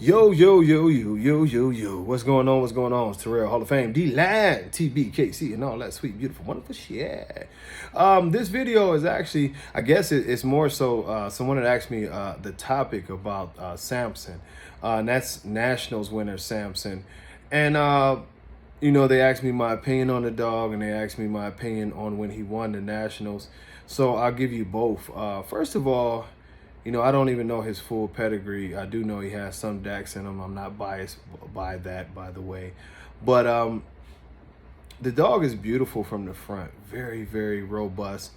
Yo. What's going on? It's Terrell, Hall of Fame, D-Line, TBKC, and all that sweet, beautiful, wonderful shit. This video is actually, I guess it's more so, someone had asked me the topic about Sampson. And that's Nationals winner Sampson. And, they asked me my opinion on the dog, and they asked me my opinion on when he won the Nationals. So I'll give you both. First of all, I don't even know his full pedigree. I do know he has some Dax in him. I'm not biased by that, by the way. But the dog is beautiful from the front. Very, very robust.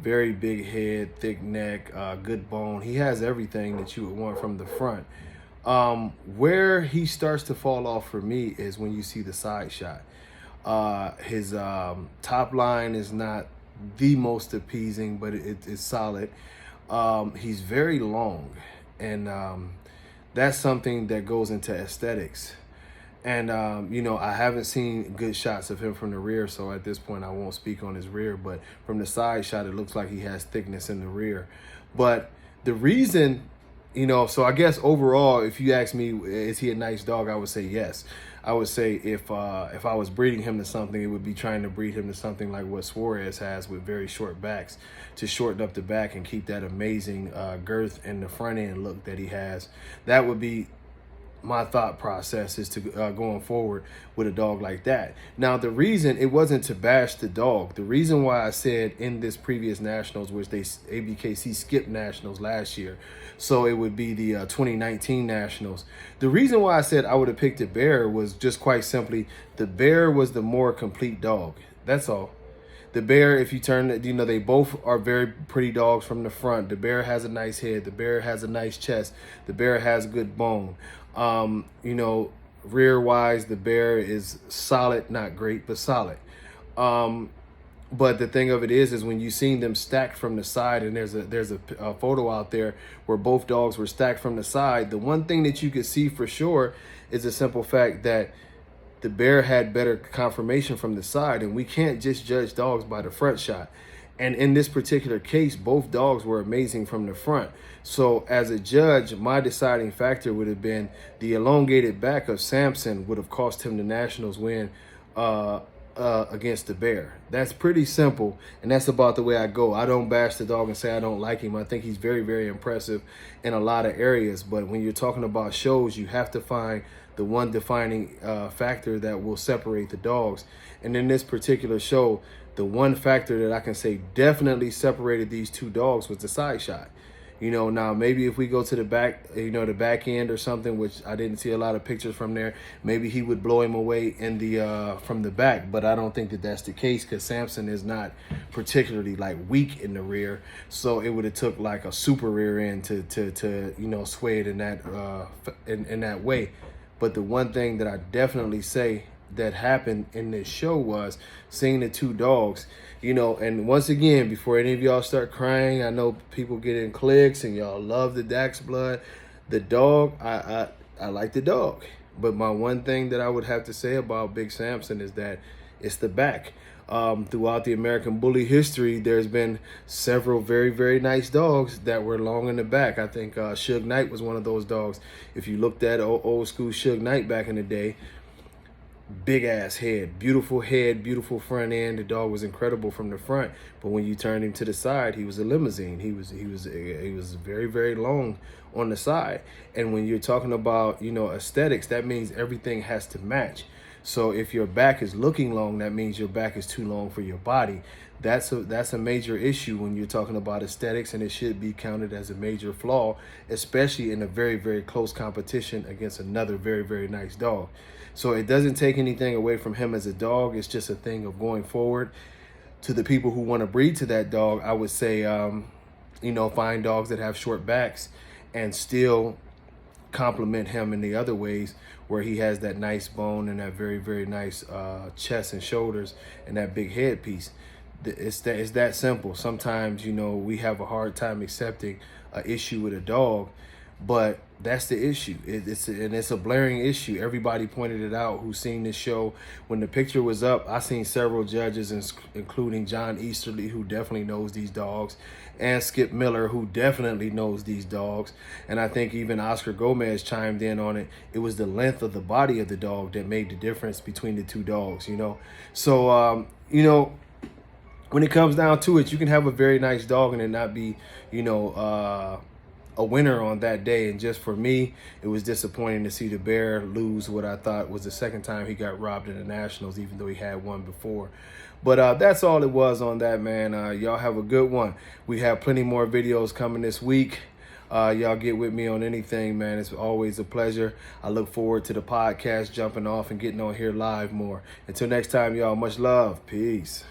Very big head, thick neck, good bone. He has everything that you would want from the front. Where he starts to fall off for me is when you see the side shot. His top line is not the most appeasing, but it's solid. He's very long, and that's something that goes into aesthetics. And, I haven't seen good shots of him from the rear, so at this point I won't speak on his rear, but from the side shot, it looks like he has thickness in the rear. But the reason, so I guess overall, if you ask me, is he a nice dog, I would say yes. I would say if I was breeding him to something, it would be trying to breed him to something like what Suarez has with very short backs, to shorten up the back and keep that amazing girth and the front end look that he has. That would be my thought process, is to going forward with a dog like that. Now, the reason, it wasn't to bash the dog. The reason why I said in this previous Nationals, which ABKC skipped Nationals last year, so it would be the 2019 Nationals. The reason why I said I would have picked the Bear was just quite simply, the Bear was the more complete dog. That's all. The Bear, if you turn, they both are very pretty dogs from the front. The Bear has a nice head. The Bear has a nice chest. The Bear has good bone. Rear-wise, the Bear is solid, not great, but solid. But the thing of it is when you seen them stacked from the side, and there's a photo out there where both dogs were stacked from the side, the one thing that you could see for sure is the simple fact that the Bear had better confirmation from the side, and we can't just judge dogs by the front shot. And in this particular case, both dogs were amazing from the front. So as a judge, my deciding factor would have been the elongated back of Sampson would have cost him the Nationals win against the Bear. That's pretty simple, and that's about the way I go. I don't bash the dog and say I don't like him. I think he's very, very impressive in a lot of areas, but when you're talking about shows, you have to find the one defining factor that will separate the dogs. And in this particular show, the one factor that I can say definitely separated these two dogs was the side shot. Now maybe if we go to the back, the back end or something, which I didn't see a lot of pictures from there, maybe he would blow him away in the from the back. But I don't think that that's the case, because Sampson is not particularly like weak in the rear, so it would have took like a super rear end to sway it in that in that way. But the one thing that I definitely say that happened in this show was seeing the two dogs, and once again, before any of y'all start crying, I know people get in clicks and y'all love the Dax blood. The dog, I like the dog. But my one thing that I would have to say about Big Sampson is that it's the back. Throughout the American Bully history, there's been several very, very nice dogs that were long in the back. I think Suge Knight was one of those dogs. If you looked at old school Suge Knight back in the day, big ass head, beautiful front end. The dog was incredible from the front, but when you turned him to the side, he was a limousine. He was very, very long on the side. And when you're talking about aesthetics, that means everything has to match. So if your back is looking long, that means your back is too long for your body. That's a major issue when you're talking about aesthetics, and it should be counted as a major flaw, especially in a very, very close competition against another very, very nice dog. So it doesn't take anything away from him as a dog. It's just a thing of going forward. To the people who want to breed to that dog, I would say, find dogs that have short backs and still complement him in the other ways, where he has that nice bone and that very, very nice chest and shoulders and that big head piece. It's that simple. Sometimes, we have a hard time accepting an issue with a dog, But that's the issue. It's a blaring issue. Everybody pointed it out who's seen this show. When the picture was up, I seen several judges, including John Easterly, who definitely knows these dogs, and Skip Miller, who definitely knows these dogs. And I think even Oscar Gomez chimed in on it. It was the length of the body of the dog that made the difference between the two dogs, you know? So, you know, when it comes down to it, you can have a very nice dog and it not be, you know, a winner on that day. And just for me, it was disappointing to see the Bear lose what I thought was the second time he got robbed in the Nationals, even though he had one before. But that's all it was on that, man. Y'all have a good one. We have plenty more videos coming this week. Y'all get with me on anything, man. It's always a pleasure. I look forward to the podcast jumping off and getting on here live more. Until next time, y'all, much love. Peace.